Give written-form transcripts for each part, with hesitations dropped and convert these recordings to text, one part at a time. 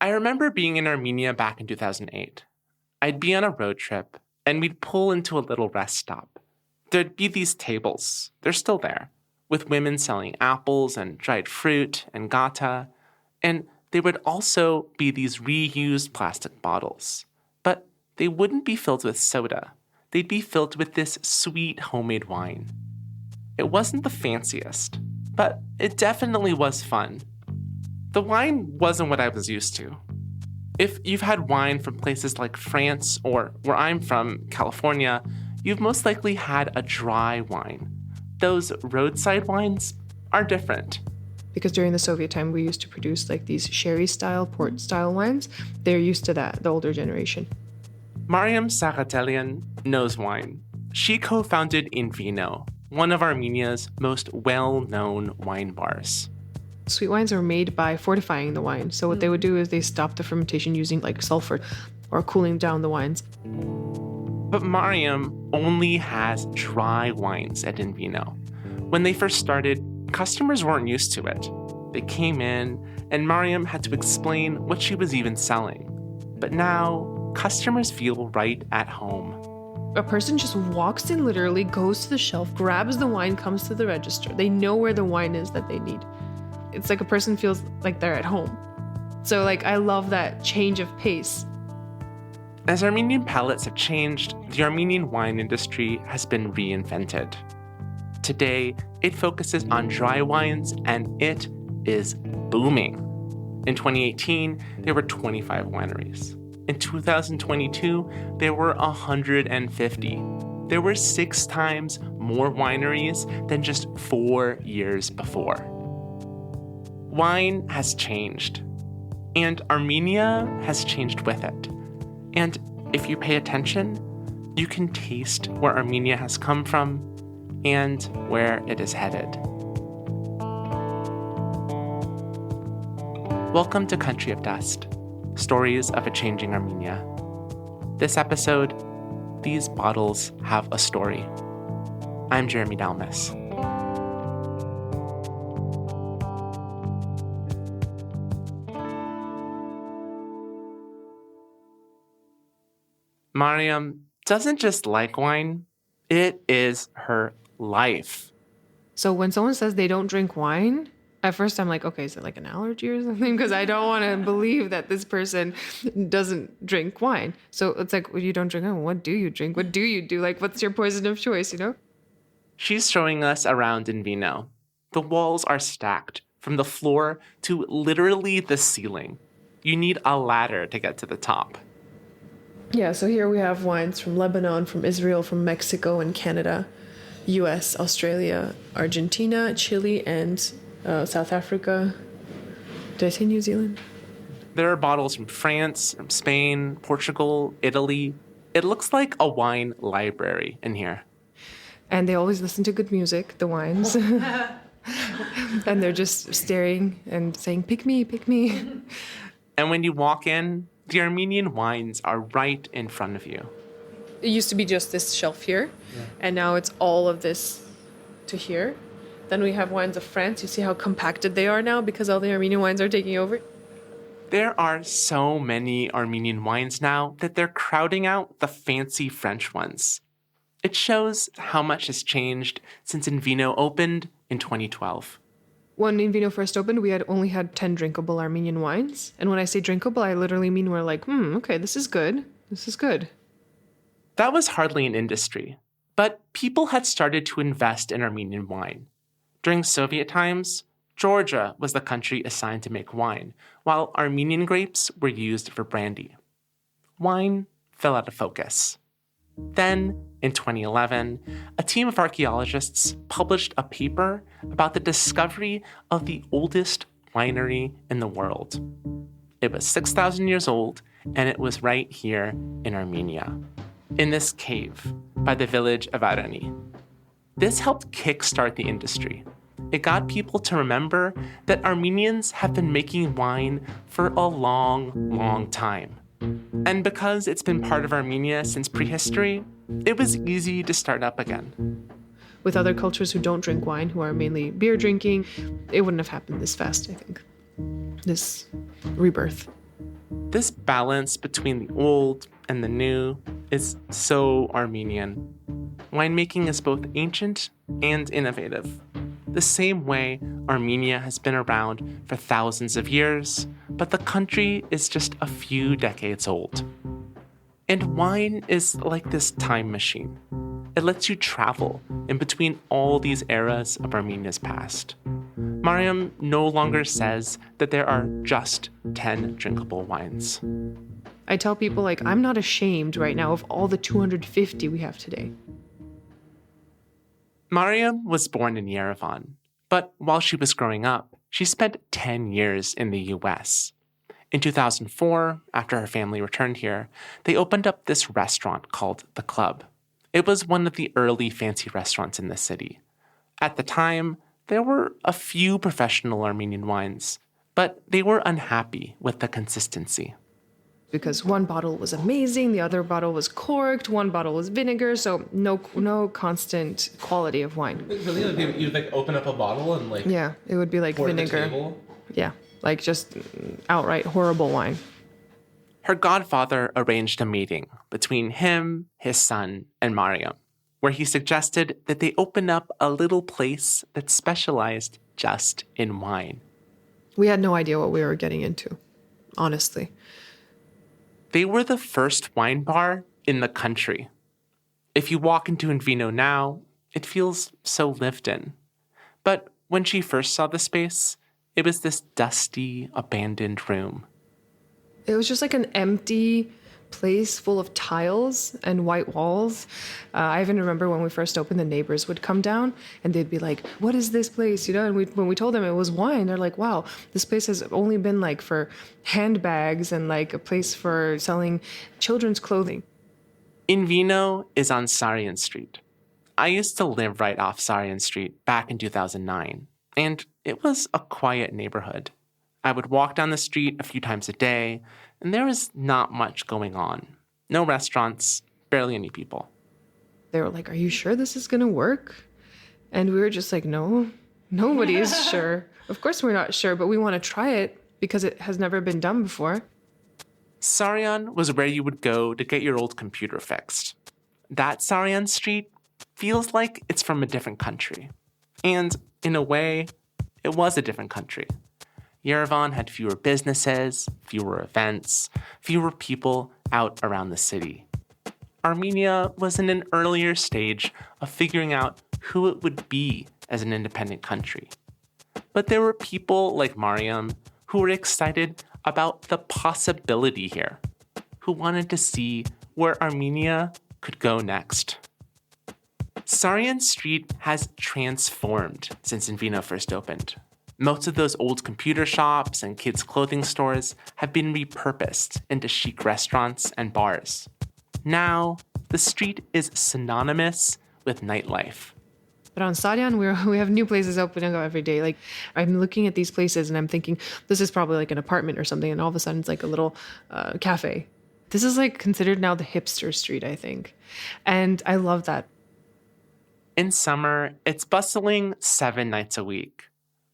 I remember being in Armenia back in 2008. I'd be on a road trip, and we'd pull into a little rest stop. There'd be these tables, they're still there, with women selling apples and dried fruit and gata, and there would also be these reused plastic bottles. But they wouldn't be filled with soda. They'd be filled with this sweet homemade wine. It wasn't the fanciest, but it definitely was fun. The wine wasn't what I was used to. If you've had wine from places like France or where I'm from, California, you've most likely had a dry wine. Those roadside wines are different. Because during the Soviet time, we used to produce like these sherry-style, port-style wines. They're used to that, the older generation. Mariam Saghatelyan knows wine. She co-founded In Vino, one of Armenia's most well-known wine bars. Sweet wines are made by fortifying the wine. So what they would do is they stop the fermentation using like sulfur or cooling down the wines. But Mariam only has dry wines at In Vino. When they first started, customers weren't used to it. They came in, and Mariam had to explain what she was even selling. But now, customers feel right at home. A person just walks in, literally goes to the shelf, grabs the wine, comes to the register. They know where the wine is that they need. It's like a person feels like they're at home. So I love that change of pace. As Armenian palates have changed, the Armenian wine industry has been reinvented. Today, it focuses on dry wines, and it is booming. In 2018, there were 25 wineries. In 2022, there were 150. There were 6 times more wineries than just 4 years before. Wine has changed, and Armenia has changed with it. And if you pay attention, you can taste where Armenia has come from and where it is headed. Welcome to Country of Dust, stories of a changing Armenia. This episode, These Bottles Have a Story. I'm Jeremy Dalmas. Mariam doesn't just like wine, it is her life. So when someone says they don't drink wine, at first I'm like, okay, is it like an allergy or something? Because I don't want to believe that this person doesn't drink wine. So it's like, well, you don't drink wine. What do you drink? What do you do? What's your poison of choice, She's showing us around In Vino. The walls are stacked from the floor to literally the ceiling. You need a ladder to get to the top. Yeah, so here we have wines from Lebanon, from Israel, from Mexico and Canada, US, Australia, Argentina, Chile, and South Africa. Did I say New Zealand? There are bottles from France, from Spain, Portugal, Italy. It looks like a wine library in here. And they always listen to good music, the wines. And they're just staring and saying, pick me, pick me. And when you walk in, the Armenian wines are right in front of you. It used to be just this shelf here, and now it's all of this to here. Then we have wines of France. You see how compacted they are now because all the Armenian wines are taking over? There are so many Armenian wines now that they're crowding out the fancy French ones. It shows how much has changed since In Vino opened in 2012. When In Vino first opened, we had only had 10 drinkable Armenian wines. And when I say drinkable, I literally mean we're like, okay, this is good. This is good. That was hardly an industry, but people had started to invest in Armenian wine. During Soviet times, Georgia was the country assigned to make wine, while Armenian grapes were used for brandy. Wine fell out of focus. Then, in 2011, a team of archaeologists published a paper about the discovery of the oldest winery in the world. It was 6,000 years old, and it was right here in Armenia, in this cave by the village of Arani. This helped kickstart the industry. It got people to remember that Armenians have been making wine for a long, long time. And because it's been part of Armenia since prehistory, it was easy to start up again. With other cultures who don't drink wine, who are mainly beer drinking, it wouldn't have happened this fast, I think. This rebirth. This balance between the old and the new is so Armenian. Winemaking is both ancient and innovative. The same way Armenia has been around for thousands of years, but the country is just a few decades old. And wine is like this time machine. It lets you travel in between all these eras of Armenia's past. Mariam no longer says that there are just 10 drinkable wines. I tell people, like, I'm not ashamed right now of all the 250 we have today. Mariam was born in Yerevan, but while she was growing up, she spent 10 years in the US. In 2004, after her family returned here, they opened up this restaurant called The Club. It was one of the early fancy restaurants in the city. At the time, there were a few professional Armenian wines, but they were unhappy with the consistency. Because one bottle was amazing, the other bottle was corked, one bottle was vinegar, so no constant quality of wine. Really? Like you'd open up a bottle and Yeah, it would be like pour vinegar. At the table? Yeah, like just outright horrible wine. Her godfather arranged a meeting between him, his son, and Mariam, where he suggested that they open up a little place that specialized just in wine. We had no idea what we were getting into, honestly. They were the first wine bar in the country. If you walk into In Vino now, it feels so lived in. But when she first saw the space, it was this dusty, abandoned room. It was just like an empty place full of tiles and white walls. I even remember when we first opened, the neighbors would come down and they'd be like, what is this place? And when we told them it was wine, they're like, wow, this place has only been like for handbags and like a place for selling children's clothing. In Vino is on Sarian Street. I used to live right off Sarian Street back in 2009, and it was a quiet neighborhood. I would walk down the street a few times a day, and there was not much going on. No restaurants, barely any people. They were like, are you sure this is going to work? And we were just like, no, nobody is sure. Of course we're not sure, but we want to try it because it has never been done before. Sarian was where you would go to get your old computer fixed. That Sarian Street feels like it's from a different country. And in a way, it was a different country. Yerevan had fewer businesses, fewer events, fewer people out around the city. Armenia was in an earlier stage of figuring out who it would be as an independent country. But there were people like Mariam who were excited about the possibility here, who wanted to see where Armenia could go next. Sarian Street has transformed since In Vino first opened. Most of those old computer shops and kids' clothing stores have been repurposed into chic restaurants and bars. Now, the street is synonymous with nightlife. But on Sarian, we have new places opening up every day. Like, I'm looking at these places and I'm thinking, this is probably like an apartment or something, and all of a sudden it's like a little cafe. This is like considered now the hipster street, I think. And I love that. In summer, it's bustling 7 nights a week.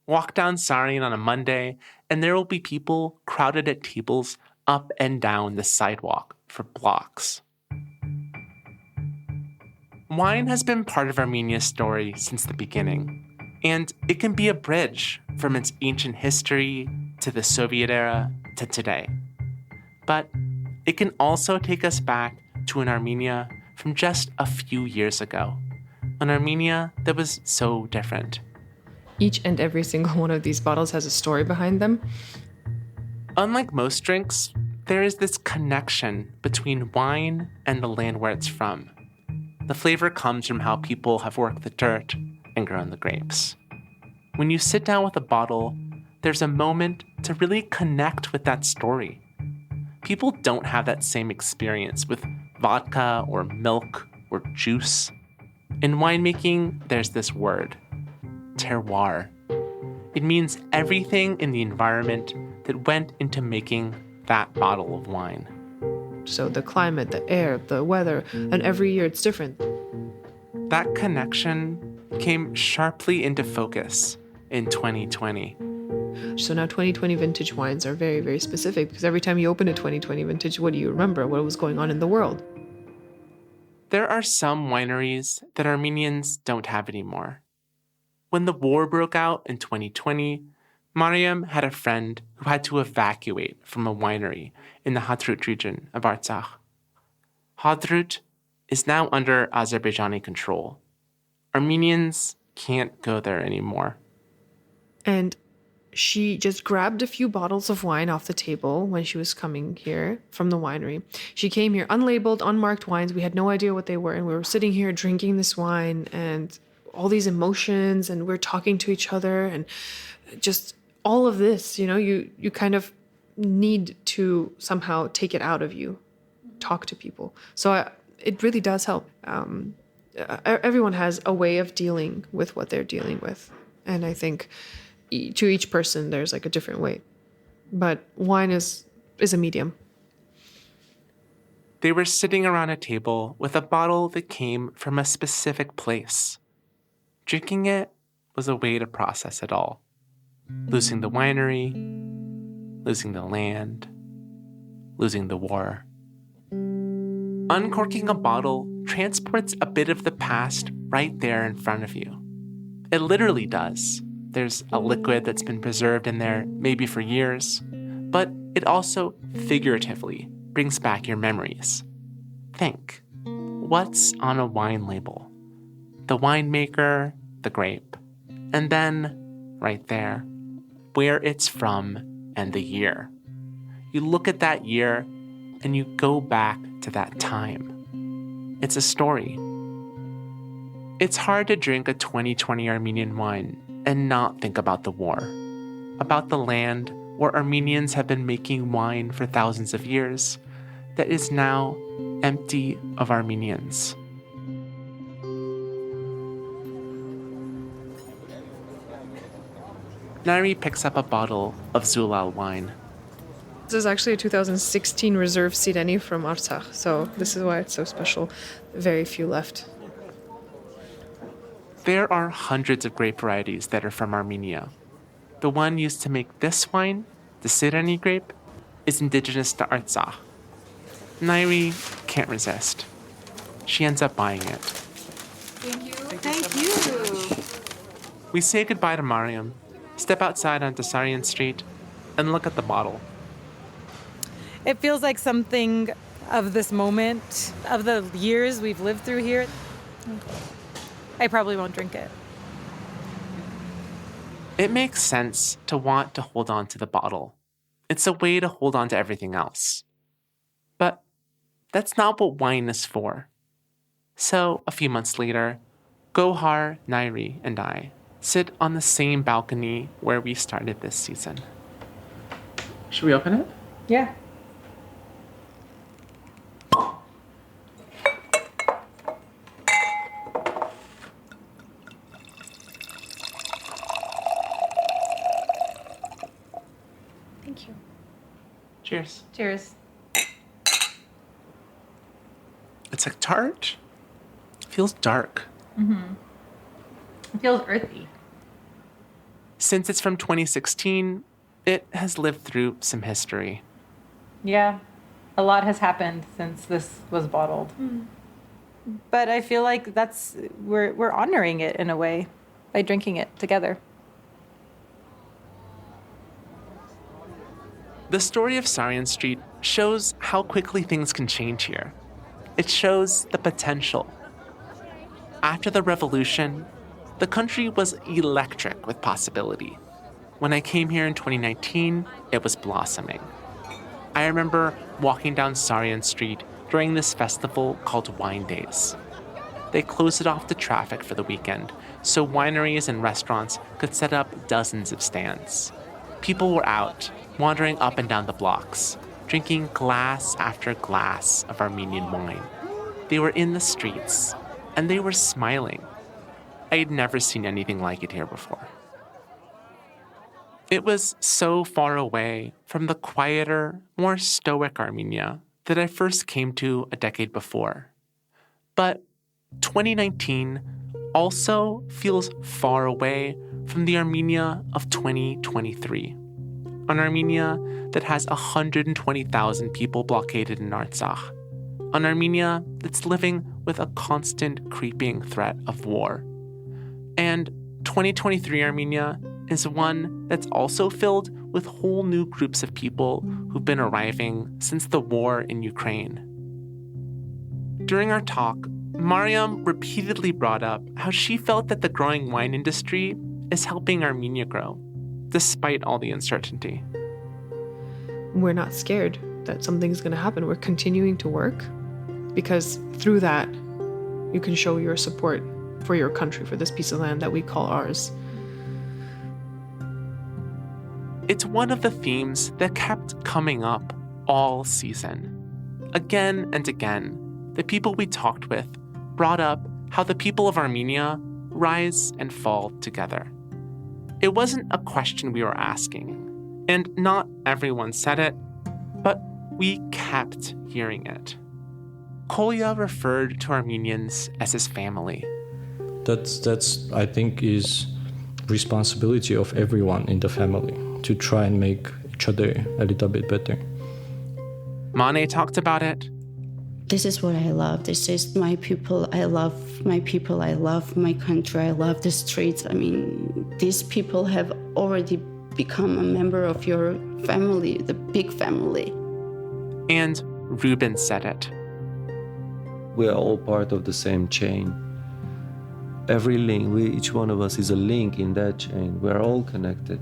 Walk down Sarian on a Monday, and there will be people crowded at tables up and down the sidewalk for blocks. Wine has been part of Armenia's story since the beginning, and it can be a bridge from its ancient history to the Soviet era to today. But it can also take us back to an Armenia from just a few years ago, an Armenia that was so different. Each and every single one of these bottles has a story behind them. Unlike most drinks, there is this connection between wine and the land where it's from. The flavor comes from how people have worked the dirt and grown the grapes. When you sit down with a bottle, there's a moment to really connect with that story. People don't have that same experience with vodka or milk or juice. In winemaking, there's this word, terroir. It means everything in the environment that went into making that bottle of wine. So the climate, the air, the weather, and every year it's different. That connection came sharply into focus in 2020. So now 2020 vintage wines are very, very specific because every time you open a 2020 vintage, what do you remember? What was going on in the world? There are some wineries that Armenians don't have anymore. When the war broke out in 2020, Mariam had a friend who had to evacuate from a winery in the Hadrut region of Artsakh. Hadrut is now under Azerbaijani control. Armenians can't go there anymore. And she just grabbed a few bottles of wine off the table when she was coming here from the winery. She came here unlabeled, unmarked wines. We had no idea what they were. And we were sitting here drinking this wine and all these emotions, and we're talking to each other, and just all of this, you kind of need to somehow take it out of you, talk to people. So it really does help. Everyone has a way of dealing with what they're dealing with. And I think to each person, there's like a different way. But wine is a medium. They were sitting around a table with a bottle that came from a specific place. Drinking it was a way to process it all. Losing the winery, losing the land, losing the war. Uncorking a bottle transports a bit of the past right there in front of you. It literally does. There's a liquid that's been preserved in there, maybe for years, but it also figuratively brings back your memories. Think, what's on a wine label? The winemaker, the grape, and then, right there, where it's from and the year. You look at that year and you go back to that time. It's a story. It's hard to drink a 2020 Armenian wine and not think about the war, about the land where Armenians have been making wine for thousands of years that is now empty of Armenians. Nairi picks up a bottle of Zulal wine. This is actually a 2016 reserve Sireni from Artsakh, so this is why it's so special. Very few left. There are hundreds of grape varieties that are from Armenia. The one used to make this wine, the Sireni grape, is indigenous to Artsakh. Nairi can't resist. She ends up buying it. Thank you. We say goodbye to Mariam, step outside onto Sarian Street, and look at the bottle. It feels like something of this moment, of the years we've lived through here. I probably won't drink it. It makes sense to want to hold on to the bottle. It's a way to hold on to everything else. But that's not what wine is for. So, a few months later, Gohar, Nairi, and I sit on the same balcony where we started this season. Should we open it? Yeah. Thank you. Cheers. Cheers. It's like tart. Feels dark. It feels earthy. Since it's from 2016, it has lived through some history. Yeah. A lot has happened since this was bottled. But I feel like we're honoring it in a way by drinking it together. The story of Sarian Street shows how quickly things can change here. It shows the potential. After the revolution, the country was electric with possibility. When I came here in 2019, it was blossoming. I remember walking down Sarian Street during this festival called Wine Days. They closed it off to traffic for the weekend, so wineries and restaurants could set up dozens of stands. People were out, wandering up and down the blocks, drinking glass after glass of Armenian wine. They were in the streets, and they were smiling. I had never seen anything like it here before. It was so far away from the quieter, more stoic Armenia that I first came to a decade before. But 2019 also feels far away from the Armenia of 2023, an Armenia that has 120,000 people blockaded in Artsakh, an Armenia that's living with a constant creeping threat of war. And 2023 Armenia is one that's also filled with whole new groups of people who've been arriving since the war in Ukraine. During our talk, Mariam repeatedly brought up how she felt that the growing wine industry is helping Armenia grow, despite all the uncertainty. We're not scared that something's going to happen. We're continuing to work because through that, you can show your support for your country, for this piece of land that we call ours. It's one of the themes that kept coming up all season. Again and again, the people we talked with brought up how the people of Armenia rise and fall together. It wasn't a question we were asking, and not everyone said it, but we kept hearing it. Kolya referred to Armenians as his family. That's I think is responsibility of everyone in the family to try and make each other a little bit better. Mane talked about it. This is what I love. This is my people. I love my people. I love my country. I love the streets. I mean, these people have already become a member of your family, the big family. And Ruben said it. We are all part of the same chain. Every link, each one of us is a link in that chain. We're all connected.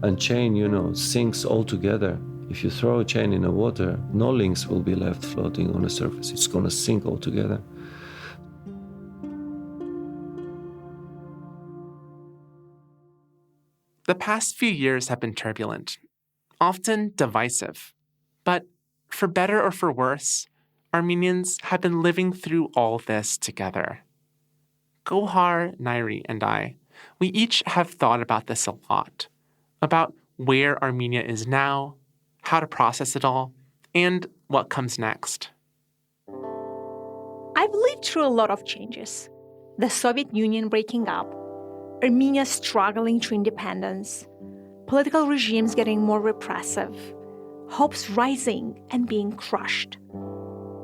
And chain, sinks all together. If you throw a chain in the water, no links will be left floating on the surface. It's going to sink all together. The past few years have been turbulent, often divisive. But for better or for worse, Armenians have been living through all this together. Gohar, Nairi, and I, we each have thought about this a lot, about where Armenia is now, how to process it all, and what comes next. I've lived through a lot of changes. The Soviet Union breaking up, Armenia struggling to independence, political regimes getting more repressive, hopes rising and being crushed.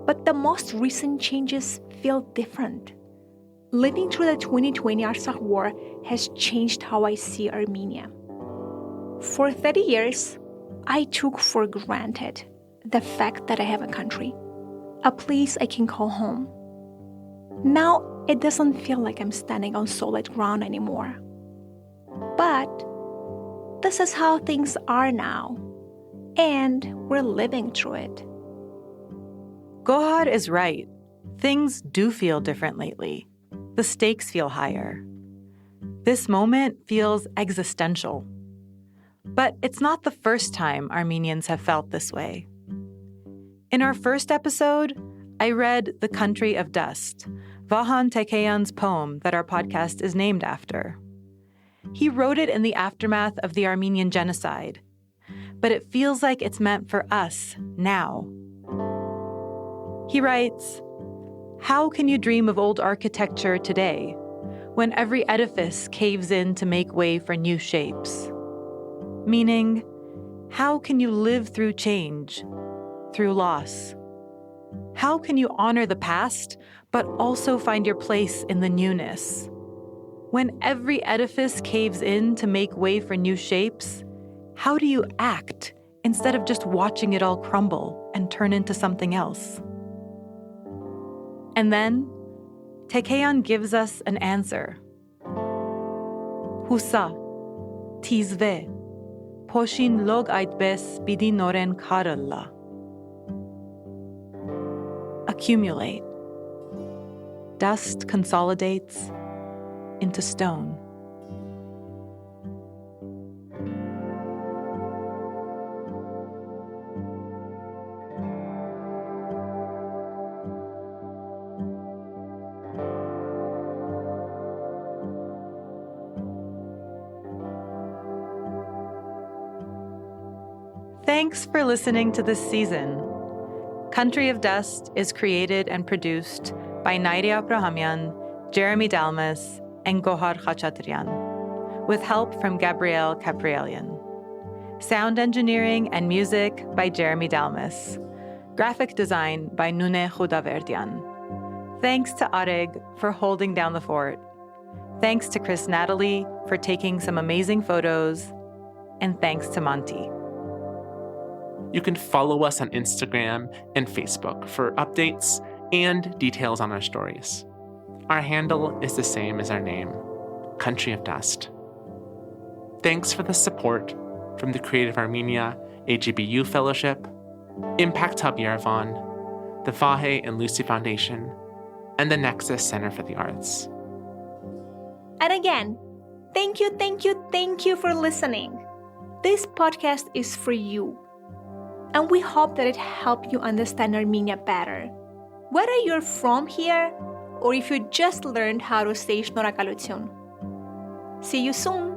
But the most recent changes feel different. Living through the 2020 Artsakh war has changed how I see Armenia. For 30 years, I took for granted the fact that I have a country, a place I can call home. Now, it doesn't feel like I'm standing on solid ground anymore. But this is how things are now, and we're living through it. Gohar is right. Things do feel different lately. The stakes feel higher. This moment feels existential. But it's not the first time Armenians have felt this way. In our first episode, I read The Country of Dust, Vahan Tekeyan's poem that our podcast is named after. He wrote it in the aftermath of the Armenian genocide, but it feels like it's meant for us now. He writes, "How can you dream of old architecture today, when every edifice caves in to make way for new shapes?" Meaning, how can you live through change, through loss? How can you honor the past, but also find your place in the newness? When every edifice caves in to make way for new shapes, how do you act instead of just watching it all crumble and turn into something else? And then, Tekeyan gives us an answer. Husa, tizve, poshin log aitbes bidi noren karalla. Accumulate. Dust consolidates into stone. Thanks for listening to this season. Country of Dust is created and produced by Nairi Abrahamian, Jeremy Dalmas, and Gohar Saghatelyan, with help from Gabrielle Caprielian. Sound engineering and music by Jeremy Dalmas. Graphic design by Nune Khudaverdian. Thanks to Areg for holding down the fort. Thanks to Chris Natalie for taking some amazing photos. And thanks to Monty. You can follow us on Instagram and Facebook for updates and details on our stories. Our handle is the same as our name, Country of Dust. Thanks for the support from the Creative Armenia AGBU Fellowship, Impact Hub Yerevan, the Vahe and Lucy Foundation, and the Nexus Center for the Arts. And again, thank you for listening. This podcast is for you, and we hope that it helped you understand Armenia better. Whether you're from here or if you just learned how to say Shnorakalutun. See you soon!